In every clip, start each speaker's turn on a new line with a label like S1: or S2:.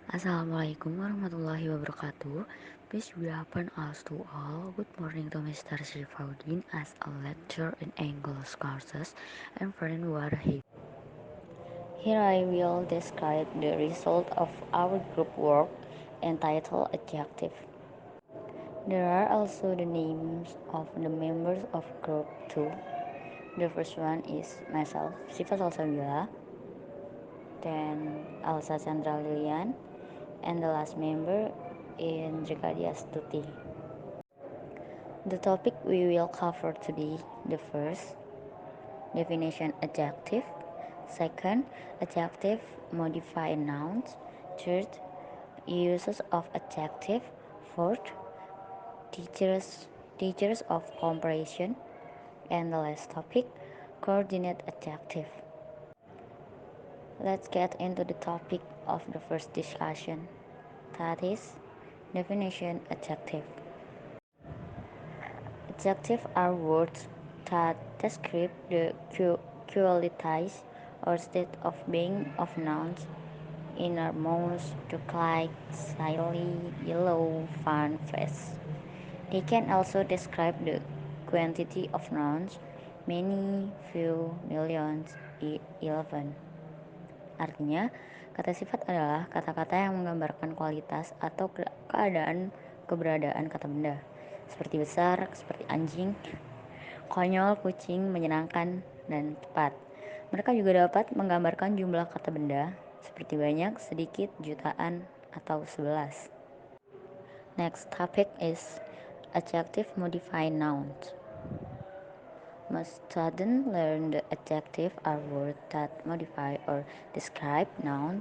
S1: Assalamualaikum warahmatullahi wabarakatuh. Peace be upon us to all. Good morning to Mr. Syifaudin as a lecturer in English courses and friend who are here. Here I will describe the result of our group work entitled Adjective. There are also the names of the members of group 2. The first one is myself, Syifa Salsabila, then Elsa Chandra Lilian, and the last member in Drikadia Stuti. The topic we will cover today: the first, definition adjective; second, adjective modify nouns; third, uses of adjective; fourth, teachers of comparison; and the last topic, coordinate adjective. Let's get into the topic of the first discussion, that is definition adjective. Adjectives are words that describe the qualities or state of being of nouns: innermost, dark, slightly yellow, fun, fresh. They can also describe the quantity of nouns: many, few, millions, 11. Artinya, kata sifat adalah kata-kata yang menggambarkan kualitas atau keberadaan kata benda, seperti besar, seperti anjing, konyol, kucing, menyenangkan, dan tepat. Mereka juga dapat menggambarkan jumlah kata benda, seperti banyak, sedikit, jutaan, atau 11. Next topic is adjective modify nouns. Most students learn the adjective are words that modify or describe noun.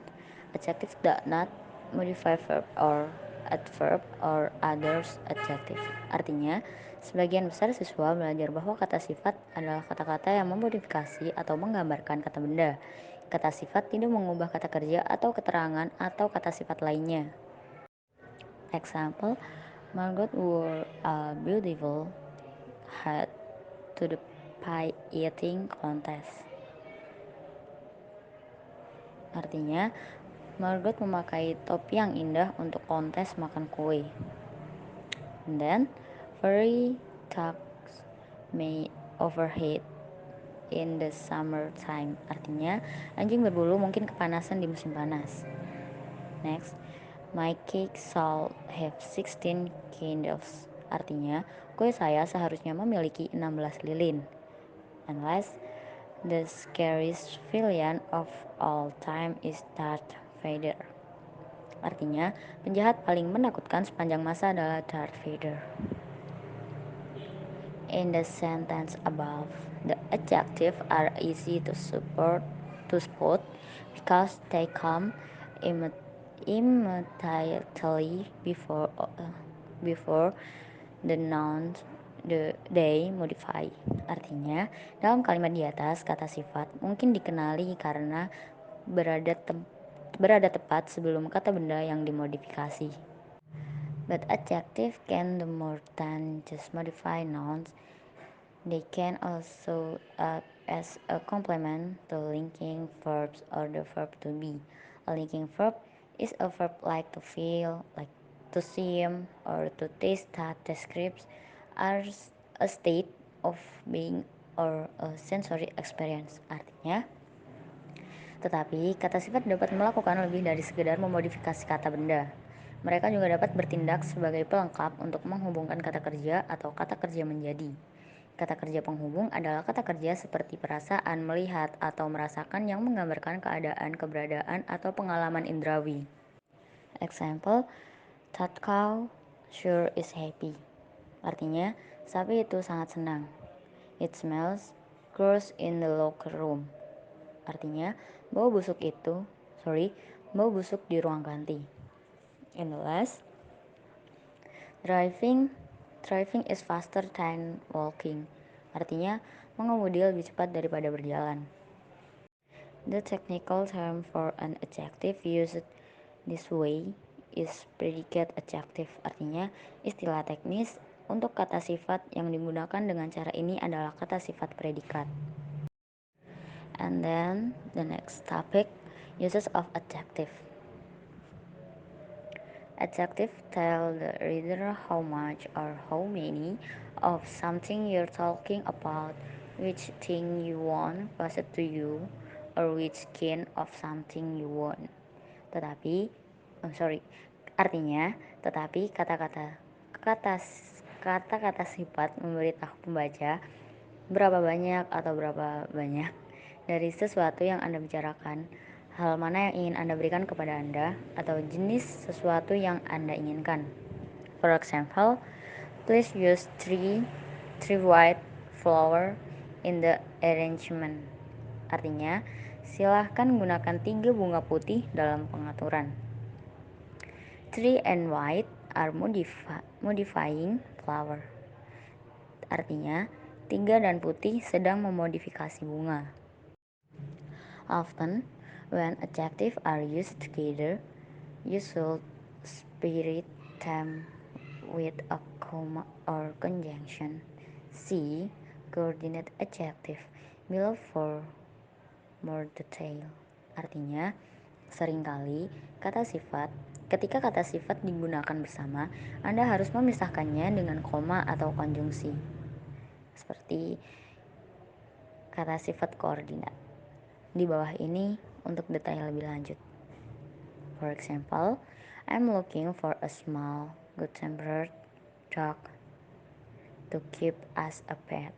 S1: Adjectives do not modify verb or adverb or others adjective. Artinya, sebagian besar siswa belajar bahwa kata sifat adalah kata-kata yang memodifikasi atau menggambarkan kata benda. Kata sifat tidak mengubah kata kerja atau keterangan atau kata sifat lainnya. Example, Margot wore a beautiful hat to the pie eating contest. Artinya, Margot memakai topi yang indah untuk kontes makan kue. And then, furry dogs may overheat in the summer time. Artinya, anjing berbulu mungkin kepanasan di musim panas. Next, my cake shall have 16 candles. Artinya, kue saya seharusnya memiliki 16 lilin. And last, the scariest villain of all time is Darth Vader. Artinya, penjahat paling menakutkan sepanjang masa adalah Darth Vader. In the sentence above, the adjectives are easy to spot because they come immediately before the nouns they modify. Artinya, dalam kalimat di atas, kata sifat mungkin dikenali karena berada tepat sebelum kata benda yang dimodifikasi. But adjective can do more than just modify nouns. They can also act as a complement to linking verbs or the verb to be. A linking verb is a verb like to feel, like to seem, or to taste that describes as a state of being or a sensory experience. Artinya, tetapi kata sifat dapat melakukan lebih dari sekedar memodifikasi kata benda. Mereka juga dapat bertindak sebagai pelengkap untuk menghubungkan kata kerja atau kata kerja menjadi. Kata kerja penghubung adalah kata kerja seperti perasaan, melihat, atau merasakan yang menggambarkan keadaan, keberadaan, atau pengalaman indrawi. Example, that cow sure is happy. Artinya, sapi itu sangat senang. It smells gross in the locker room. Artinya, bau busuk di ruang ganti. And the last, driving is faster than walking. Artinya, mengemudi lebih cepat daripada berjalan. The technical term for an adjective used this way is predicate adjective. Artinya, istilah teknis untuk kata sifat yang digunakan dengan cara ini adalah kata sifat predikat. And then the next topic, uses of adjective. Adjectives tell the reader how much or how many of something you're talking about, which thing you want passed to you, or which kind of something you want. Tetapi, artinya, tetapi kata kata-kata sifat memberitahu pembaca berapa banyak atau berapa banyak dari sesuatu yang Anda bicarakan, hal mana yang ingin Anda berikan kepada Anda, atau jenis sesuatu yang Anda inginkan. For example, please use three white flower in the arrangement. Artinya, silahkan gunakan 3 bunga putih dalam pengaturan. Three and white are modifying flower. Artinya, 3 dan putih sedang memodifikasi bunga. Often, when adjectives are used together, you should separate them with a comma or conjunction. See coordinate adjective below for more detail. Artinya, seringkali ketika kata sifat digunakan bersama, Anda harus memisahkannya dengan koma atau konjungsi. Seperti kata sifat koordinat. Di bawah ini untuk detail lebih lanjut. For example, I'm looking for a small, good-tempered dog to keep as a pet.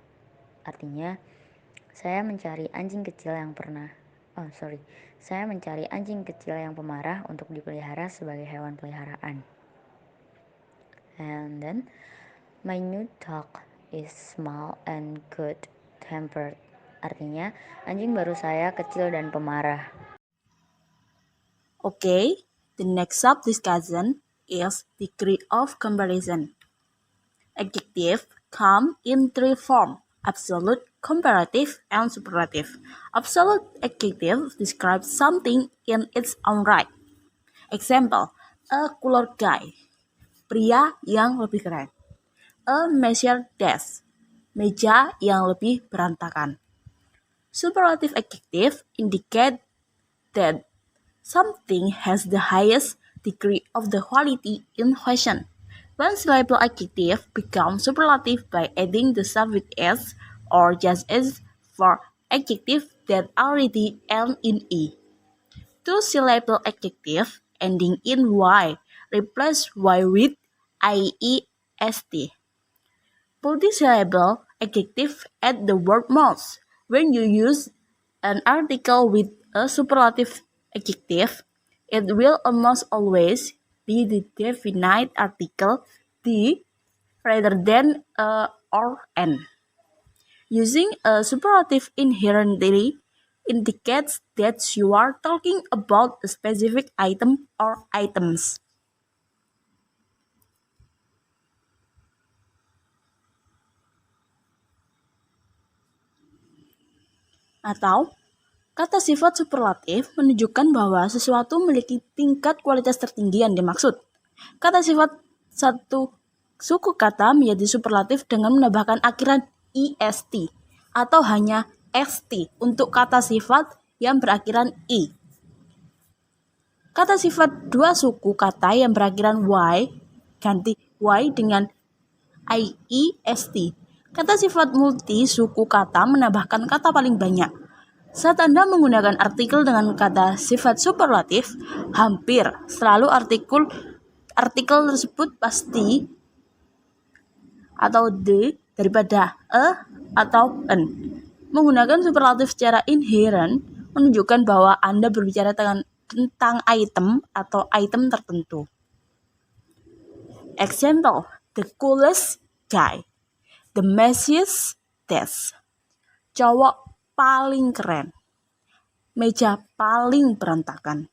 S1: Artinya, saya mencari anjing kecil yang pemarah untuk dipelihara sebagai hewan peliharaan. And then, my new dog is small and good-tempered. Artinya, anjing baru saya kecil dan pemarah.
S2: Okay, the next sub-discussion is degree of comparison. Adjectives come in 3 forms: absolute, comparative, and superlative. Absolute adjective describes something in its own right. Example, a cooler guy, pria yang lebih keren. A messier desk, meja yang lebih berantakan. Superlative adjective indicate that something has the highest degree of the quality in question. One syllable adjective becomes superlative by adding the suffix s or just s for adjectives that already end in e. Two syllable adjective ending in y replace y with iest. Multisyllable adjective add the word most. When you use an article with a superlative adjective, it will almost always be the definite article the rather than a or an. Using a superlative inherently indicates that you are talking about a specific item or items. Atau, kata sifat superlatif menunjukkan bahwa sesuatu memiliki tingkat kualitas tertinggi yang dimaksud. Kata sifat satu suku kata menjadi superlatif dengan menambahkan akhiran est atau hanya st untuk kata sifat yang berakhiran i. Kata sifat dua suku kata yang berakhiran y ganti y dengan iest. Kata sifat multi suku kata menambahkan kata paling banyak. Saat Anda menggunakan artikel dengan kata sifat superlatif, hampir selalu artikel tersebut pasti atau the daripada a atau an. Menggunakan superlatif secara inherent menunjukkan bahwa Anda berbicara tentang item atau item tertentu. Example, the coolest guy, the messiest desk, cowok paling keren, meja paling berantakan.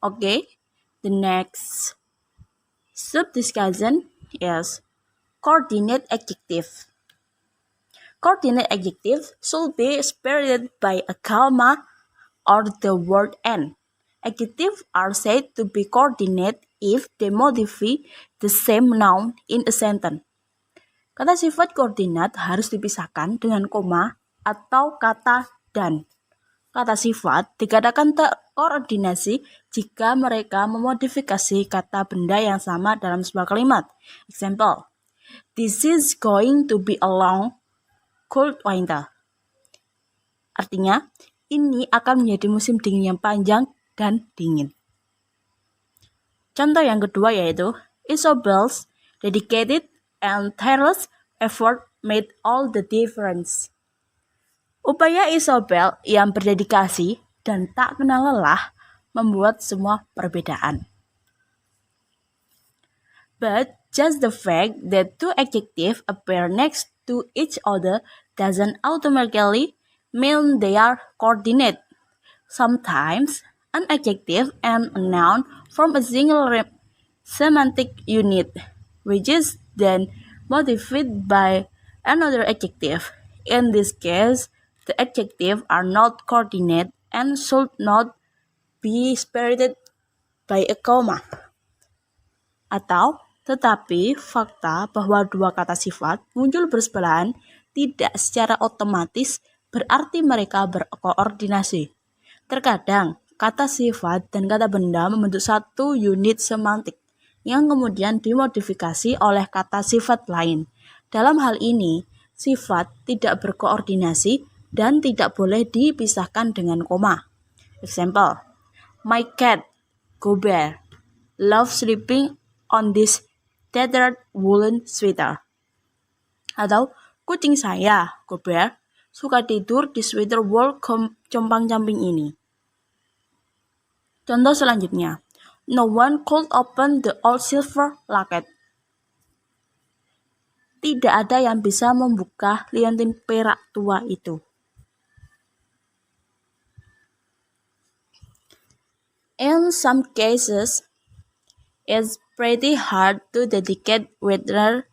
S2: Okay, the next sub-discussion is coordinate adjective. Coordinate adjective should be separated by a comma or the word and. Adjectives are said to be coordinate if they modify the same noun in a sentence. Kata sifat koordinat harus dipisahkan dengan koma atau kata dan. Kata sifat dikatakan terkoordinasi jika mereka memodifikasi kata benda yang sama dalam sebuah kalimat. Example, this is going to be a long, cold winter. Artinya, ini akan menjadi musim dingin yang panjang dan dingin. Contoh yang kedua yaitu, Isabel's dedicated and tireless effort made all the difference. Upaya Isabel yang berdedikasi dan tak kenal lelah membuat semua perbedaan. But just the fact that two adjectives appear next to each other doesn't automatically mean they are coordinate. Sometimes, an adjective and a noun form a single semantic unit, which is then modified by another adjective. In this case, the adjectives are not coordinate and should not be separated by a comma. Atau, tetapi fakta bahwa dua kata sifat muncul bersebelahan tidak secara otomatis berarti mereka berkoordinasi. Terkadang, kata sifat dan kata benda membentuk satu unit semantik yang kemudian dimodifikasi oleh kata sifat lain. Dalam hal ini, sifat tidak berkoordinasi dan tidak boleh dipisahkan dengan koma. Example, my cat, Gober, loves sleeping on this tethered woolen sweater. Atau, kucing saya, Gober, suka tidur di sweater wool compang-camping ini. Contoh selanjutnya, no one could open the old silver locket. Tidak ada yang bisa membuka liontin perak tua itu. In some cases, it's pretty hard to dedicate whether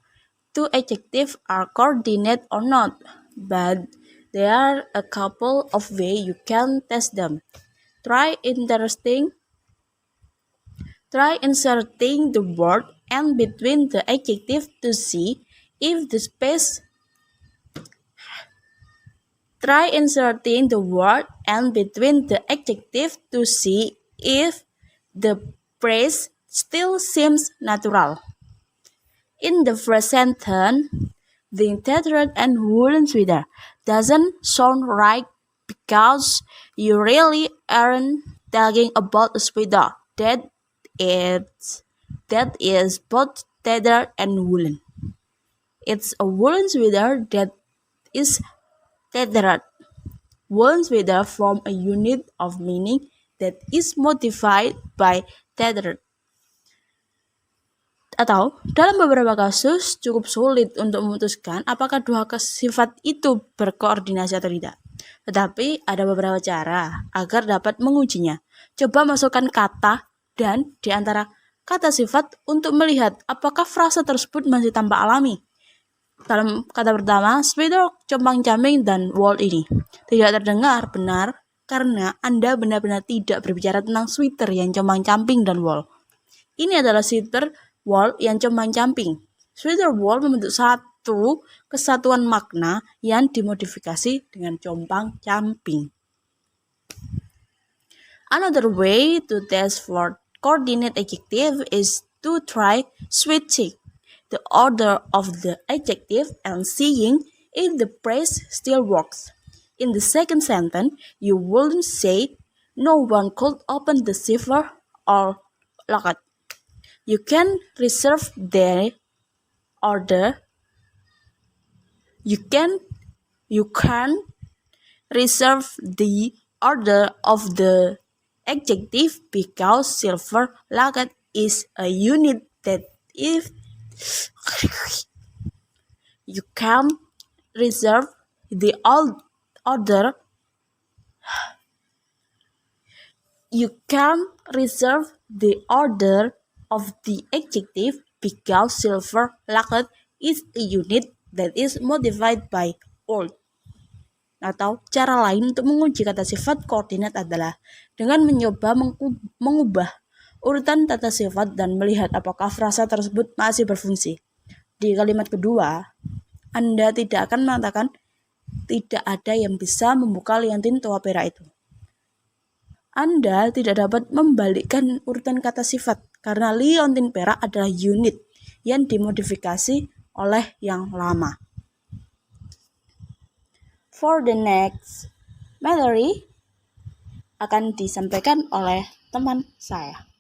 S2: two adjectives are coordinate or not, but there are a couple of ways you can test them. Try inserting the word and between the adjective to see if the space. Try inserting the word and between the adjective to see if the phrase still seems natural. In the first sentence, the tethered and woolen sweater doesn't sound right because you really aren't talking about a sweater that is both tethered and woolen. It's a woolen sweater that is tethered. Woolen sweater form a unit of meaning that is modified by tethered. Atau, dalam beberapa kasus cukup sulit untuk memutuskan apakah dua sifat itu berkoordinasi atau tidak. Tetapi ada beberapa cara agar dapat mengujinya. Coba masukkan kata dan di antara kata sifat untuk melihat apakah frasa tersebut masih tampak alami. Dalam kata pertama, sweater, compang-camping, dan wool ini tidak terdengar benar karena Anda benar-benar tidak berbicara tentang sweater yang compang-camping dan wool. Ini adalah sweater wool yang compang-camping. Sweater wool membentuk satu kesatuan makna yang dimodifikasi dengan compang-camping. Another way to test for coordinate adjective is to try switching the order of the adjective and seeing if the phrase still works. In the second sentence, you wouldn't say, no one could open the silver or locket. You can reserve the order. You can reserve the order of the adjective because silver locket is a unit that if you can reserve the order. You can reserve the order of the adjective because silver locket is a unit that is modified by old. Atau cara lain untuk menguji kata sifat koordinat adalah dengan mencoba mengubah urutan tata sifat dan melihat apakah frasa tersebut masih berfungsi. Di kalimat kedua, Anda tidak akan mengatakan tidak ada yang bisa membuka liontin tua perak itu. Anda tidak dapat membalikkan urutan kata sifat karena liontin perak adalah unit yang dimodifikasi oleh yang lama. For the next materi akan disampaikan oleh teman saya.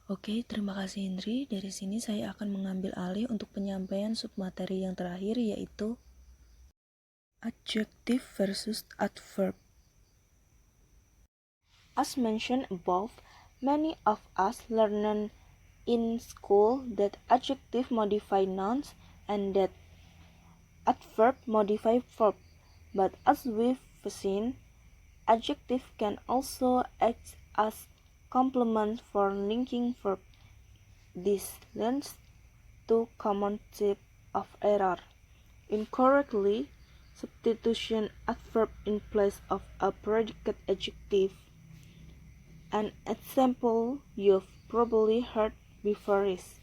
S3: Oke, terima kasih Indri. Dari sini saya akan mengambil alih untuk penyampaian submateri yang terakhir, yaitu adjective versus adverb. As mentioned above, many of us learned in school that adjective modify nouns and that adverb modify verb. But as we've seen, adjective can also act as complement for linking verb. This leads to common tip of error: incorrectly substitution adverb in place of a predicate adjective. An example you've probably heard before is: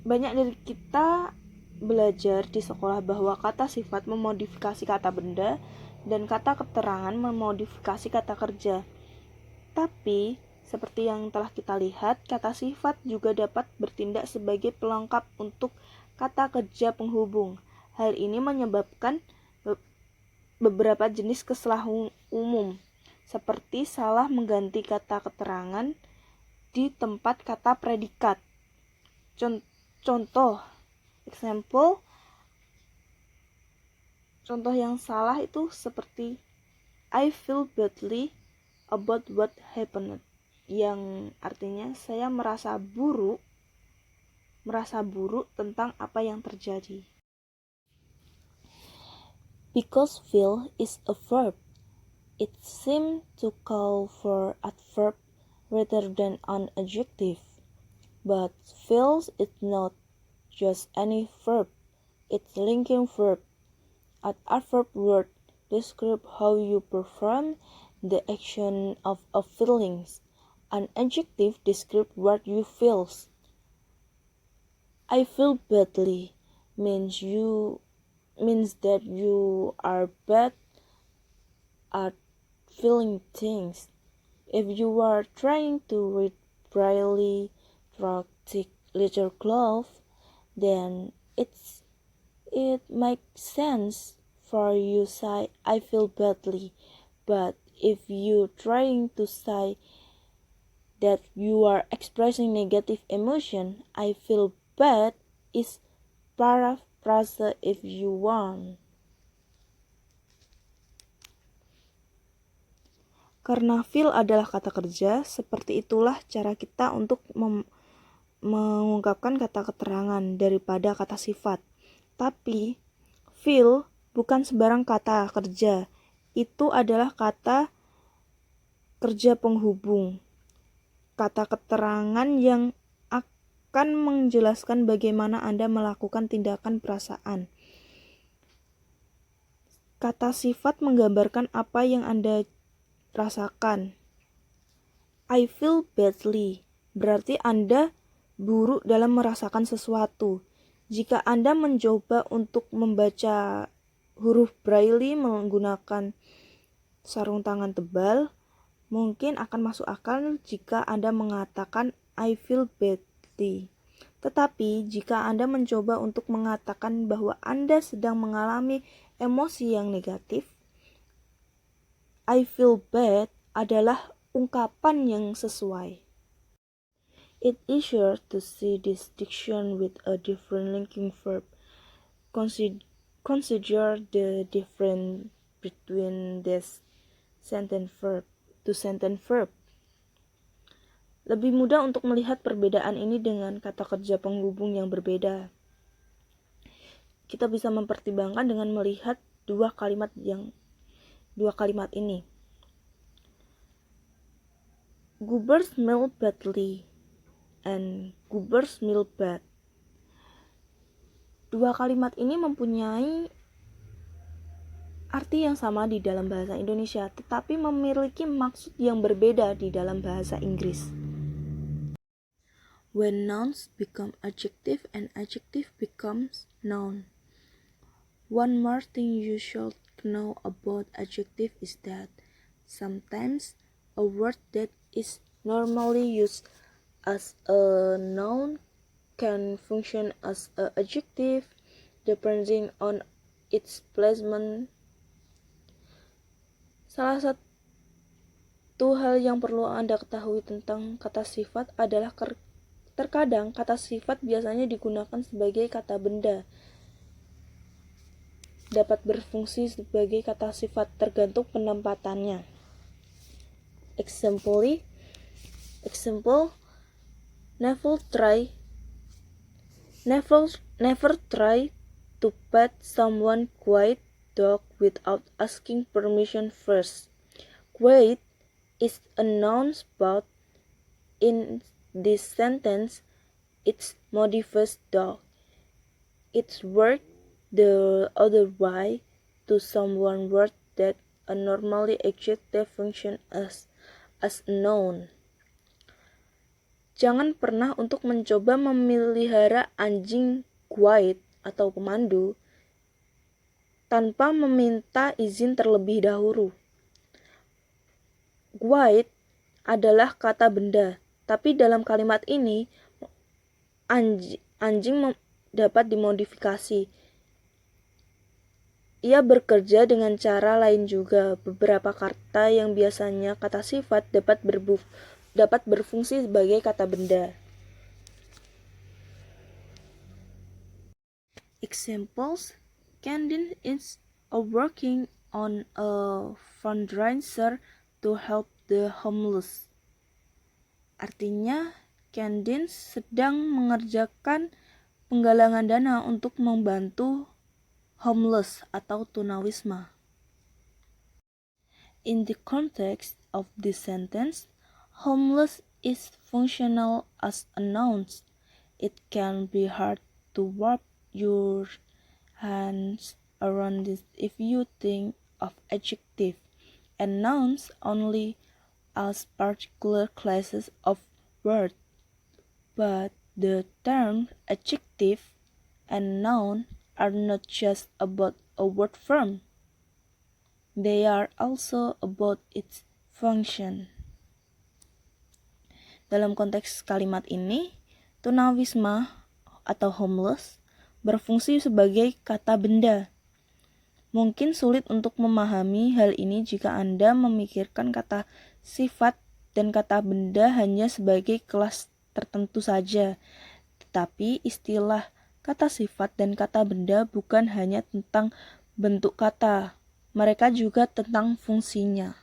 S3: banyak dari kita belajar di sekolah bahwa kata sifat memodifikasi kata benda dan kata keterangan memodifikasi kata kerja. Tapi, seperti yang telah kita lihat, kata sifat juga dapat bertindak sebagai pelengkap untuk kata kerja penghubung. Hal ini menyebabkan beberapa jenis kesalahan umum, seperti salah mengganti kata keterangan di tempat kata predikat. Contoh yang salah itu seperti I feel badly about what happened, yang artinya saya merasa buruk tentang apa yang terjadi. Because feel is a verb, it seems to call for adverb rather than an adjective. But feels is not just any verb, it's linking verb. An adverb word describe how you perform the action of a feeling. An adjective describe what you feel. I feel badly means that you are bad at feeling things. If you are trying to read Braille dramatic letter cloth, then it makes sense for you say I feel badly. But if you trying to say that you are expressing negative emotion, I feel bad is paraphrase if you want. Karena feel adalah kata kerja, seperti itulah cara kita untuk mengungkapkan kata keterangan daripada kata sifat. Tapi, feel bukan sembarang kata kerja. Itu adalah kata kerja penghubung. Kata keterangan yang akan menjelaskan bagaimana Anda melakukan tindakan perasaan. Kata sifat menggambarkan apa yang Anda rasakan. I feel badly berarti Anda buruk dalam merasakan sesuatu. Jika Anda mencoba untuk membaca huruf Braille menggunakan sarung tangan tebal, mungkin akan masuk akal jika Anda mengatakan I feel badly. Tetapi jika Anda mencoba untuk mengatakan bahwa Anda sedang mengalami emosi yang negatif, I feel bad adalah ungkapan yang sesuai. It's easier to see this diction with a different linking verb. Consider the difference between this sentence verb to sentence verb. Lebih mudah untuk melihat perbedaan ini dengan kata kerja penghubung yang berbeda. Kita bisa mempertimbangkan dengan melihat dua kalimat ini. Goober smell badly and Goober smell bad. Dua kalimat ini mempunyai arti yang sama di dalam bahasa Indonesia, tetapi memiliki maksud yang berbeda di dalam bahasa Inggris. When nouns become adjective and adjective becomes noun, one more thing you should know about adjective is that sometimes a word that is normally used as a noun can function as an adjective depending on its placement. Salah satu hal yang perlu Anda ketahui tentang kata sifat adalah terkadang kata sifat biasanya digunakan sebagai kata benda. Dapat berfungsi sebagai kata sifat tergantung penempatannya. Example, never try to pet someone quiet dog without asking permission first. Quiet is a noun, but in this sentence, it modifies dog. It's work the other way to someone word that a normally adjective function as a noun. Jangan pernah untuk mencoba memelihara anjing quiet atau pemandu tanpa meminta izin terlebih dahulu. Quiet adalah kata benda, tapi dalam kalimat ini anjing dapat dimodifikasi. Ia bekerja dengan cara lain juga. Beberapa kata yang biasanya kata sifat dapat berfungsi sebagai kata benda. Examples: Candice is working on a fundraiser to help the homeless. Artinya, Candice sedang mengerjakan penggalangan dana untuk membantu homeless atau tunawisma. In the context of this sentence, homeless is functional as a noun. It can be hard to wrap your hands around this if you think of adjective and nouns only as particular classes of words. But the terms adjective and noun are not just about a word form. They are also about its function. Dalam konteks kalimat ini, tunawisma atau homeless berfungsi sebagai kata benda. Mungkin sulit untuk memahami hal ini jika Anda memikirkan kata sifat dan kata benda hanya sebagai kelas tertentu saja. Tetapi istilah kata sifat dan kata benda bukan hanya tentang bentuk kata, mereka juga tentang fungsinya.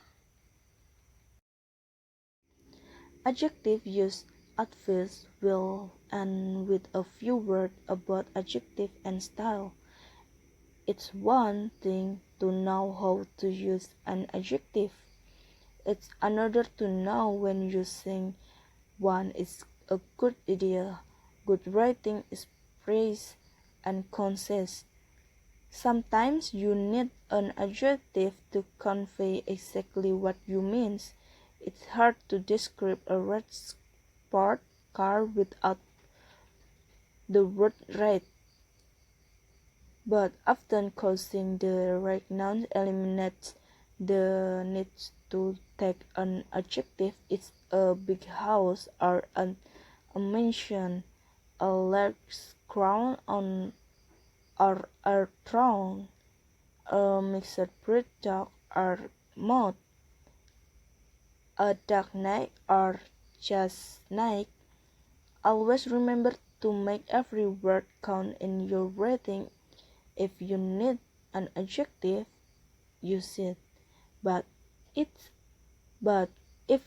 S3: Adjective used at first will end with a few words about adjective and style. It's one thing to know how to use an adjective. It's another to know when using one is a good idea. Good writing is precise and concise. Sometimes you need an adjective to convey exactly what you mean. It's hard to describe a red sport car without the word red. But often causing the right noun eliminates the need to take an adjective. It's a big house or a mansion, a large crown or a throne, a mixed breed dog or mouth, a dark night or just night. Always remember to make every word count in your writing. If you need an adjective, use it. But if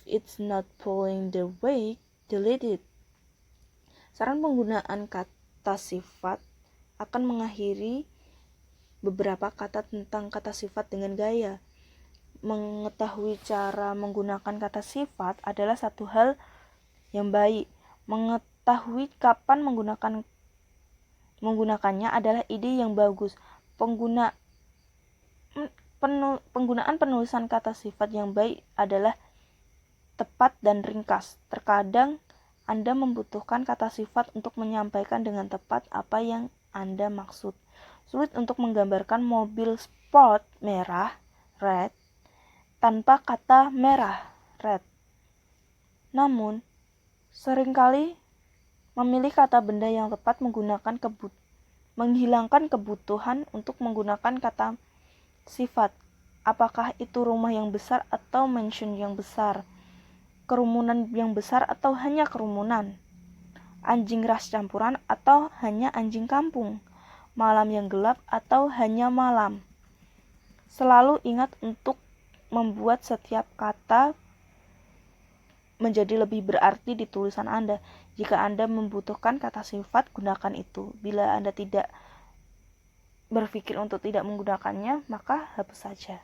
S3: it's not pulling the weight, delete it. Saran penggunaan kata sifat akan mengakhiri beberapa kata tentang kata sifat dengan gaya. Mengetahui cara menggunakan kata sifat adalah satu hal yang baik. Mengetahui kapan menggunakannya adalah ide yang bagus. Penggunaan penulisan kata sifat yang baik adalah tepat dan ringkas. Terkadang Anda membutuhkan kata sifat untuk menyampaikan dengan tepat apa yang Anda maksud. Sulit untuk menggambarkan mobil sport sport, merah, red, tanpa kata merah, red. Namun, seringkali memilih kata benda yang tepat menghilangkan kebutuhan untuk menggunakan kata sifat. Apakah itu rumah yang besar atau mansion yang besar? Kerumunan yang besar atau hanya kerumunan? Anjing ras campuran atau hanya anjing kampung? Malam yang gelap atau hanya malam? Selalu ingat untuk membuat setiap kata menjadi lebih berarti di tulisan Anda. Jika Anda membutuhkan kata sifat, gunakan itu. Bila Anda tidak berpikir untuk tidak menggunakannya, maka hapus saja.